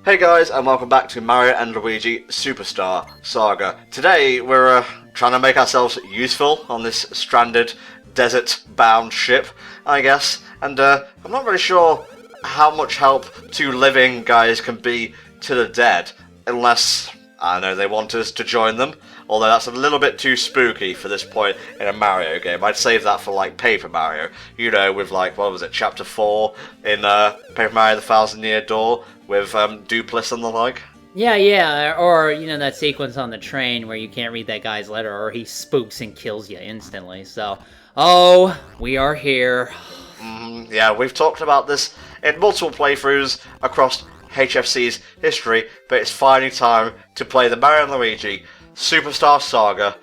Hey guys, and welcome back to Mario and Luigi Superstar Saga. Today we're trying to make ourselves useful on this stranded, desert-bound ship, I guess. And I'm not really sure how much help two living guys can be to the dead, unless, I don't know, they want us to join them. Although that's a little bit too spooky for this point in a Mario game. I'd save that for, like, Paper Mario. You know, with, like, what was it, Chapter 4 in Paper Mario the Thousand Year Door with Dupless and the like. Yeah, or, you know, that sequence on the train where you can't read that guy's letter or he spooks and kills you instantly. So, oh, we are here. Yeah, we've talked about this in multiple playthroughs across HFC's history, but it's finally time to play the Mario and Luigi Superstar Saga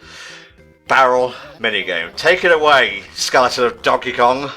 barrel minigame. Take it away, skeleton of Donkey Kong.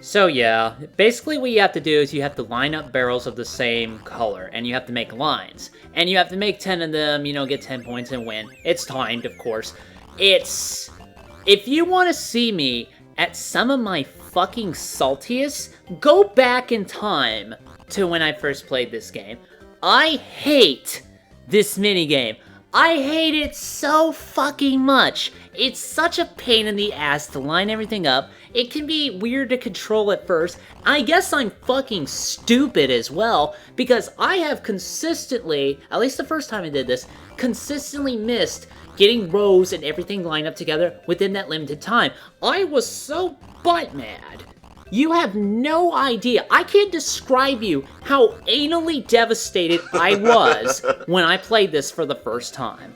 So yeah, basically what you have to do is you have to line up barrels of the same color, and you have to make lines. And you have to make 10 of them, you know, get 10 points and win. It's timed, of course. If you want to see me at some of my fucking saltiest, go back in time to when I first played this game. I hate this minigame. I hate it so fucking much. It's such a pain in the ass to line everything up. It can be weird to control at first. I guess I'm fucking stupid as well, because I have consistently, at least the first time I did this, consistently missed getting rows and everything lined up together within that limited time. I was so butt mad. You have no idea. I can't describe you how anally devastated I was when I played this for the first time.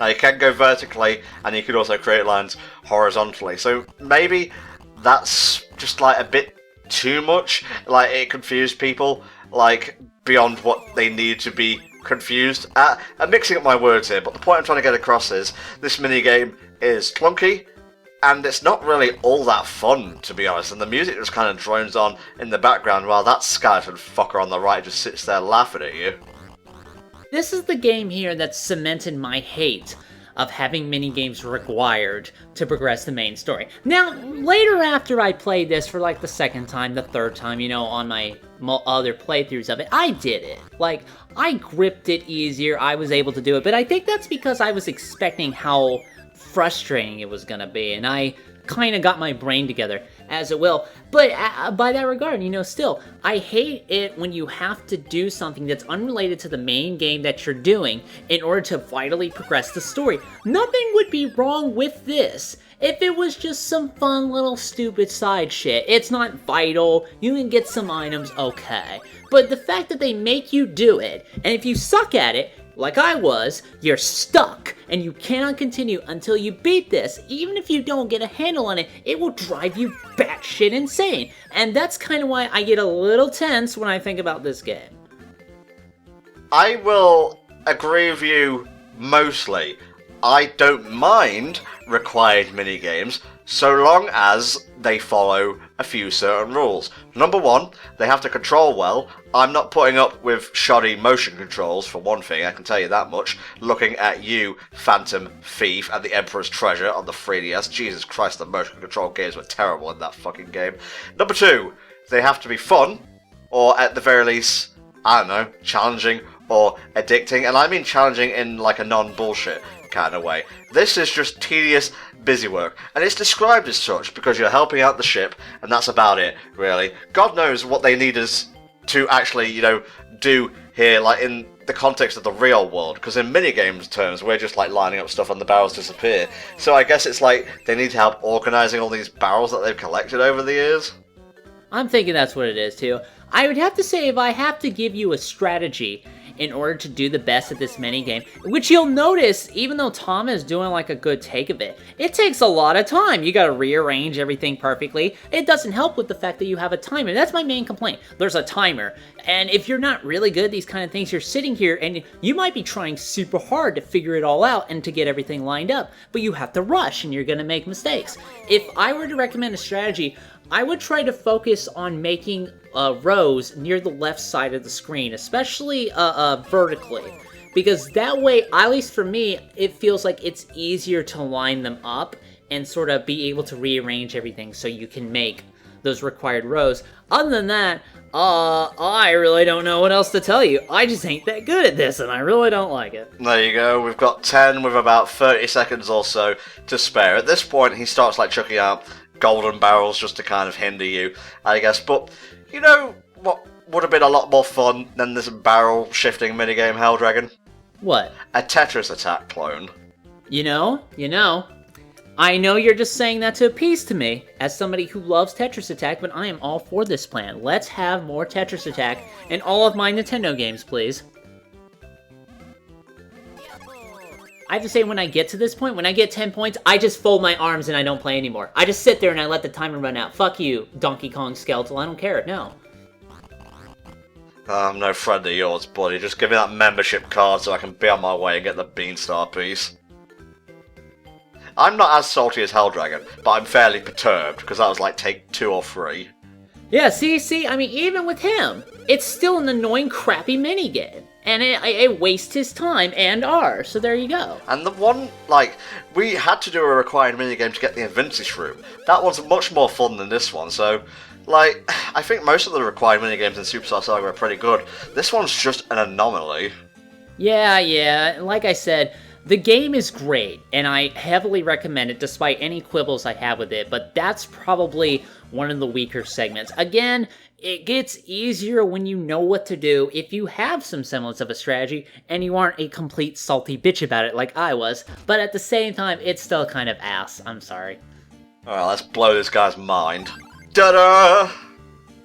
Now you can go vertically, and you can also create lines horizontally. So maybe that's just like a bit too much. Like it confused people, like beyond what they need to be confused. I'm mixing up my words here, but the point I'm trying to get across is this minigame is clunky. And it's not really all that fun, to be honest, and the music just kind of drones on in the background while that skeleton fucker on the right just sits there laughing at you. This is the game here that cemented my hate of having minigames required to progress the main story. Now, later after I played this for like the second time, the third time, you know, on my other playthroughs of it, I did it. Like, I gripped it easier, I was able to do it, but I think that's because I was expecting how frustrating it was gonna be, and I kind of got my brain together, as it will. But by that regard, you know, still, I hate it when you have to do something that's unrelated to the main game that you're doing in order to vitally progress the story. Nothing would be wrong with this if it was just some fun little stupid side shit. It's not vital, you can get some items, okay. But the fact that they make you do it, and if you suck at it, like I was, you're stuck, and you cannot continue until you beat this. Even if you don't get a handle on it, it will drive you batshit insane. And that's kind of why I get a little tense when I think about this game. I will agree with you mostly. I don't mind required minigames, so long as they follow a few certain rules. Number one, they have to control well. I'm not putting up with shoddy motion controls, for one thing, I can tell you that much. Looking at you, Phantom Thief, and the Emperor's Treasure on the 3DS. Jesus Christ, the motion control games were terrible in that fucking game. Number two, they have to be fun, or at the very least, I don't know, challenging or addicting. And I mean challenging in like a non-bullshit kind of way. This is just tedious busy work, and it's described as such because you're helping out the ship, and that's about it, really. God knows what they need us to actually, you know, do here, like in the context of the real world, because in minigames terms, we're just like lining up stuff and the barrels disappear. So I guess it's like they need help organizing all these barrels that they've collected over the years. I'm thinking that's what it is too. I would have to say, if I have to give you a strategy in order to do the best at this minigame, which you'll notice, even though Tom is doing like a good take of it, it takes a lot of time. You gotta rearrange everything perfectly. It doesn't help with the fact that you have a timer. That's my main complaint. There's a timer. And if you're not really good at these kind of things, you're sitting here and you might be trying super hard to figure it all out and to get everything lined up, but you have to rush and you're gonna make mistakes. If I were to recommend a strategy, I would try to focus on making rows near the left side of the screen, especially vertically, because that way, at least for me, it feels like it's easier to line them up and sort of be able to rearrange everything so you can make those required rows. Other than that, I really don't know what else to tell you. I just ain't that good at this, and I really don't like it. There you go, we've got 10 with about 30 seconds or so to spare. At this point, he starts like chucking out golden barrels just to kind of hinder you, I guess. But, you know what would have been a lot more fun than this barrel shifting minigame, Helldragon? What? A Tetris Attack clone. You know, I know you're just saying that to appease to me, as somebody who loves Tetris Attack, but I am all for this plan. Let's have more Tetris Attack in all of my Nintendo games, please. I have to say, when I get to this point, when I get 10 points, I just fold my arms and I don't play anymore. I just sit there and I let the timer run out. Fuck you, Donkey Kong Skeletal, I don't care, no. I'm no friend of yours, buddy. Just give me that membership card so I can be on my way and get the Beanstar piece. I'm not as salty as Helldragon, but I'm fairly perturbed, because that was like take 2 or 3. Yeah, see, I mean, even with him, it's still an annoying, crappy minigame. And it wastes his time and ours, so there you go. And the one, like, we had to do a required minigame to get the Invincis room. That one's much more fun than this one, so, like, I think most of the required minigames in Superstar Saga are pretty good. This one's just an anomaly. Yeah, like I said, the game is great, and I heavily recommend it despite any quibbles I have with it, but that's probably one of the weaker segments. Again, it gets easier when you know what to do if you have some semblance of a strategy and you aren't a complete salty bitch about it like I was, but at the same time, it's still kind of ass. I'm sorry. Alright, let's blow this guy's mind. Ta-da!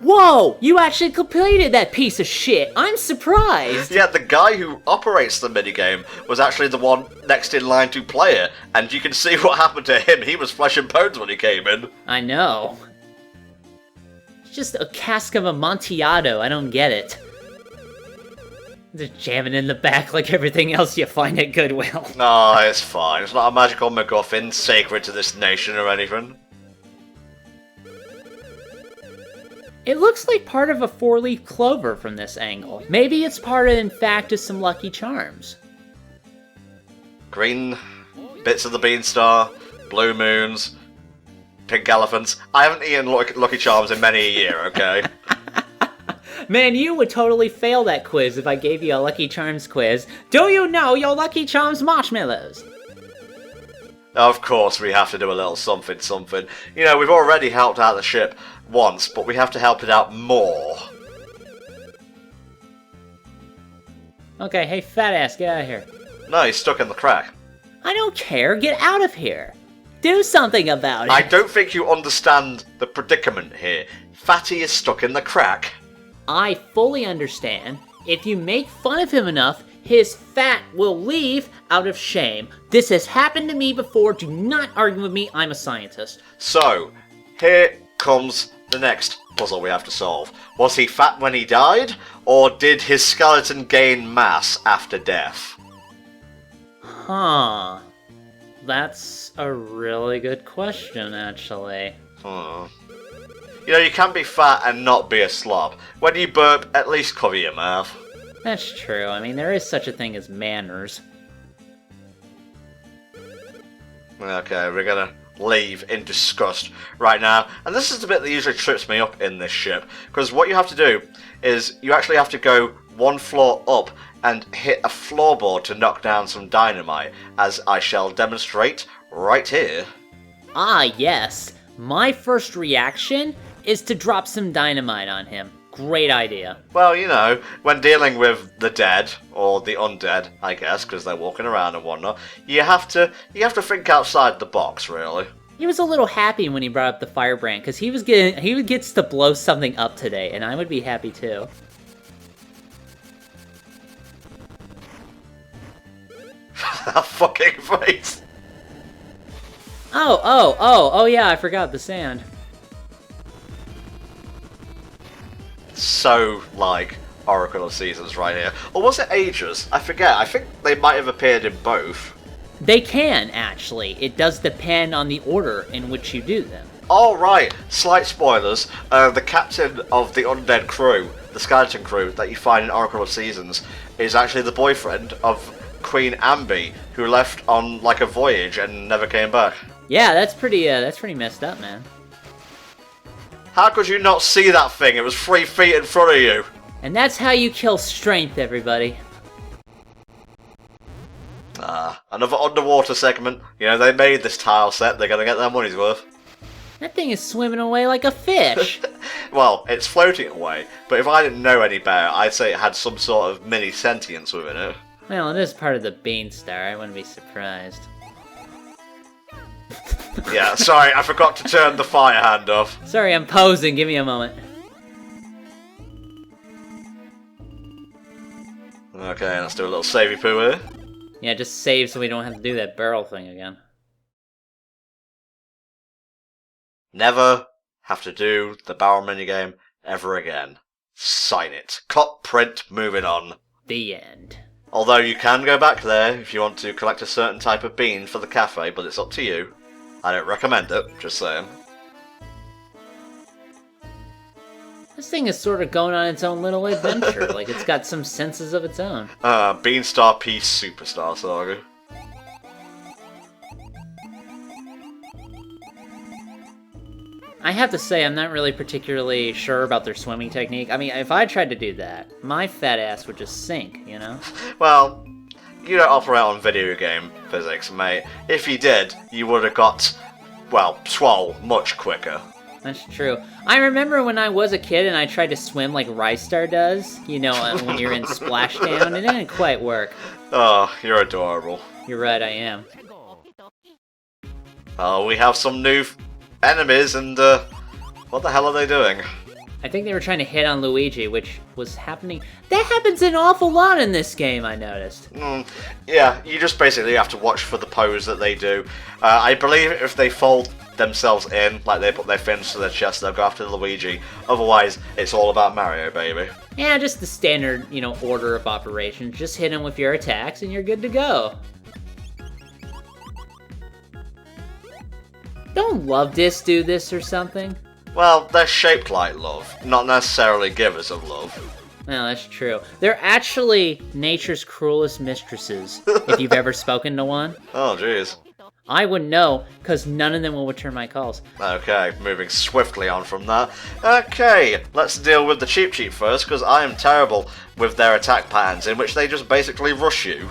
Whoa! You actually completed that piece of shit! I'm surprised! Yeah, the guy who operates the minigame was actually the one next in line to play it, and you can see what happened to him. He was flesh and bones when he came in. I know. It's just a cask of Amontillado, I don't get it. Just jamming in the back like everything else you find at Goodwill. No, it's fine. It's not a magical MacGuffin sacred to this nation or anything. It looks like part of a 4-leaf clover from this angle. Maybe it's part, in fact, of some Lucky Charms. Green bits of the Beanstar, blue moons, pink elephants. I haven't eaten Lucky Charms in many a year, okay? Man, you would totally fail that quiz if I gave you a Lucky Charms quiz. Do you know your Lucky Charms marshmallows? Of course, we have to do a little something. You know, we've already helped out the ship once, but we have to help it out more. Okay, hey fat ass, get out of here. No, he's stuck in the crack. I don't care, get out of here. Do something about it. I don't think you understand the predicament here. Fatty is stuck in the crack. I fully understand. If you make fun of him enough, his fat will leave out of shame. This has happened to me before. Do not argue with me. I'm a scientist. So, here comes the next puzzle we have to solve. Was he fat when he died, or did his skeleton gain mass after death? Huh. That's a really good question, actually. You know, you can be fat and not be a slob. When you burp, at least cover your mouth. That's true. I mean, there is such a thing as manners. Okay, we're gonna leave in disgust right now. And this is the bit that usually trips me up in this ship. Because what you have to do is you actually have to go one floor up and hit a floorboard to knock down some dynamite, as I shall demonstrate right here. Ah, yes. My first reaction is to drop some dynamite on him. Great idea. Well, you know, when dealing with the dead, or the undead, I guess, because they're walking around and whatnot, you have to think outside the box, really. He was a little happy when he brought up the firebrand, because he gets to blow something up today, and I would be happy too. That fucking face! Oh yeah, I forgot the sand. So, like, Oracle of Seasons right here. Or was it Ages? I forget. I think they might have appeared in both. They can, actually. It does depend on the order in which you do them. Oh, right. Slight spoilers. The captain of the undead crew, the skeleton crew that you find in Oracle of Seasons, is actually the boyfriend of Queen Ambi, who left on, like, a voyage and never came back. Yeah, that's pretty messed up, man. How could you not see that thing? It was 3 feet in front of you. And that's how you kill strength, everybody. Another underwater segment. You know, they made this tile set, they're gonna get their money's worth. That thing is swimming away like a fish. Well, it's floating away, but if I didn't know any better, I'd say it had some sort of mini sentience within it. Well, it is part of the Beanstar, I wouldn't be surprised. Yeah, sorry, I forgot to turn the fire hand off. Sorry, I'm posing, give me a moment. Okay, let's do a little savey poo here. Yeah, just save so we don't have to do that barrel thing again. Never have to do the barrel minigame ever again. Sign it. Cut, print, moving on. The end. Although you can go back there if you want to collect a certain type of bean for the cafe, but it's up to you. I don't recommend it, just saying. This thing is sort of going on its own little adventure, like it's got some senses of its own. Beanstar Peace Superstar Saga. I have to say, I'm not really particularly sure about their swimming technique. I mean, if I tried to do that, my fat ass would just sink, you know? Well, you don't operate on video game physics, mate. If you did, you would have got, well, swole much quicker. That's true. I remember when I was a kid and I tried to swim like Rystar does, you know, when you're in Splashdown, it didn't quite work. Oh, you're adorable. You're right, I am. Oh, we have some new enemies, and what the hell are they doing? I think they were trying to hit on Luigi, which was happening. That happens an awful lot in this game, I noticed. Yeah, you just basically have to watch for the pose that they do. I believe if they fold themselves in, like they put their fins to their chest, they'll go after Luigi. Otherwise, it's all about Mario, baby. Yeah, just the standard, you know, order of operations. Just hit him with your attacks and you're good to go. Don't Love This do this or something? Well, they're shaped like love, not necessarily givers of love. Well, that's true. They're actually nature's cruelest mistresses, if you've ever spoken to one. Oh, jeez. I wouldn't know, because none of them will return my calls. Okay, moving swiftly on from that. Okay, let's deal with the Cheep Cheep first, because I am terrible with their attack patterns, in which they just basically rush you.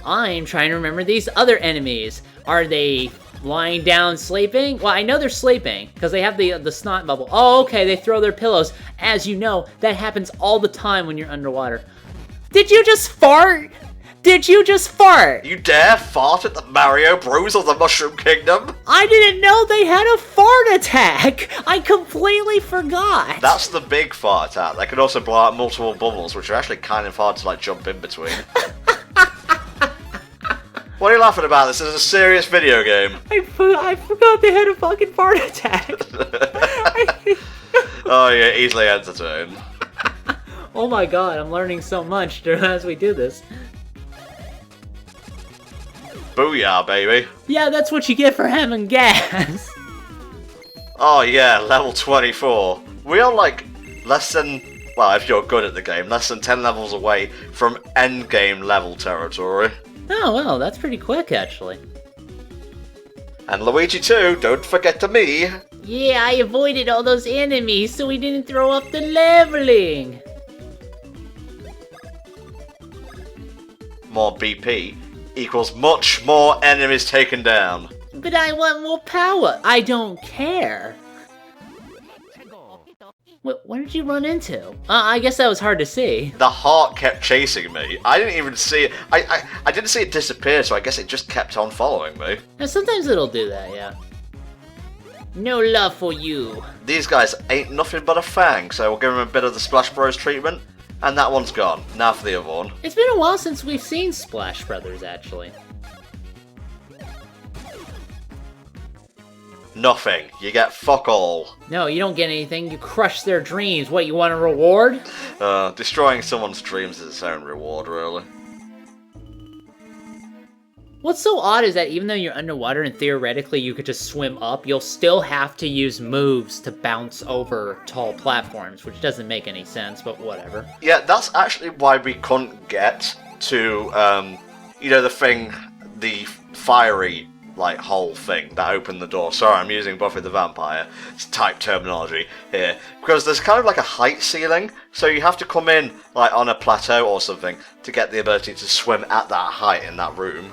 I'm trying to remember these other enemies. Are they lying down sleeping? Well, I know they're sleeping, because they have the snot bubble. Oh, okay, they throw their pillows. As you know, that happens all the time when you're underwater. Did you just fart? Did you just fart? You dare fart at the Mario Bros of the Mushroom Kingdom? I didn't know they had a fart attack! I completely forgot! That's the big fart attack. They can also blow out multiple bubbles, which are actually kind of hard to like jump in between. What are you laughing about? This is a serious video game. I forgot they had a fucking fart attack. Oh, yeah, easily entertained. Oh my god, I'm learning so much as we do this. Booyah, baby. Yeah, that's what you get for having gas. Oh yeah, level 24. We are like less than, well, if you're good at the game, less than 10 levels away from endgame level territory. Oh, well, that's pretty quick, actually. And Luigi too, don't forget to me. Yeah, I avoided all those enemies so we didn't throw up the leveling. More BP equals much more enemies taken down. But I want more power. I don't care. What did you run into? I guess that was hard to see. The heart kept chasing me. I didn't even see it. I didn't see it disappear, so I guess it just kept on following me. Now, sometimes it'll do that, yeah. No love for you. These guys ain't nothing but a fang, so we'll give them a bit of the Splash Bros treatment. And that one's gone. Now for the other one. It's been a while since we've seen Splash Brothers, actually. Nothing. You get fuck all. No, you don't get anything. You crush their dreams. What, you want a reward? Destroying someone's dreams is its own reward, really. What's so odd is that even though you're underwater and theoretically you could just swim up, you'll still have to use moves to bounce over tall platforms, which doesn't make any sense, but whatever. Yeah, that's actually why we couldn't get to, you know, the fiery, like whole thing that opened the door. Sorry, I'm using Buffy the Vampire type terminology here because there's kind of like a height ceiling, so you have to come in like on a plateau or something to get the ability to swim at that height in that room.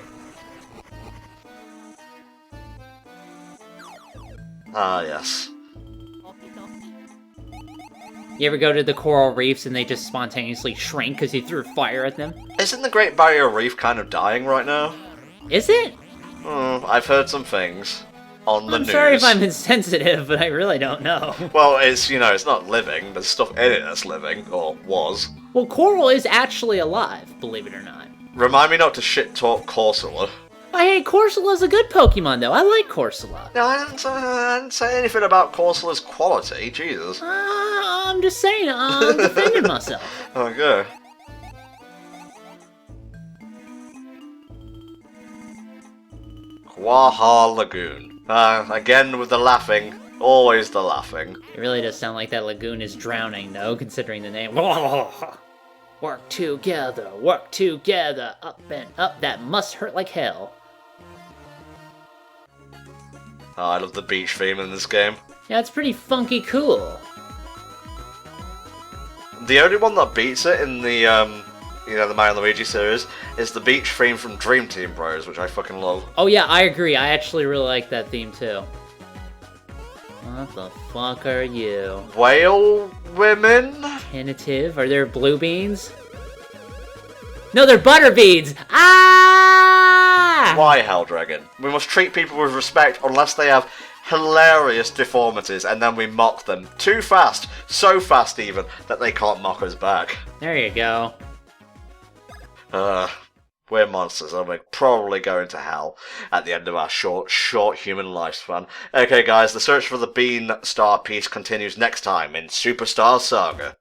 Ah, yes. You ever go to the coral reefs and they just spontaneously shrink because you threw fire at them? Isn't the Great Barrier Reef kind of dying right now? Is it? I've heard some things on the news. I'm sorry if I'm insensitive, but I really don't know. Well, it's, you know, it's not living. There's stuff in it that's living, or was. Well, coral is actually alive, believe it or not. Remind me not to shit-talk Corsola. Hey, Corsola's a good Pokemon, though. I like Corsola. No, I didn't say anything about Corsola's quality, Jesus. I'm just saying, I'm defending myself. Okay. Quaha Lagoon. Again with the laughing. Always the laughing. It really does sound like that lagoon is drowning, though, considering the name. Work together, up and up, that must hurt like hell. Oh, I love the beach theme in this game. Yeah, it's pretty funky cool. The only one that beats it in the, the Mario & Luigi series is the beach theme from Dream Team Bros, which I fucking love. Oh yeah, I agree. I actually really like that theme too. What the fuck are you? Whale women? Tentative? Are there blue beans? No, they're butter beans! Ah! Why, Helldragon? We must treat people with respect unless they have hilarious deformities, and then we mock them too fast, so fast even, that they can't mock us back. There you go. We're monsters, and we're probably going to hell at the end of our short human lifespan. Okay guys, the search for the Bean Star piece continues next time in Superstar Saga.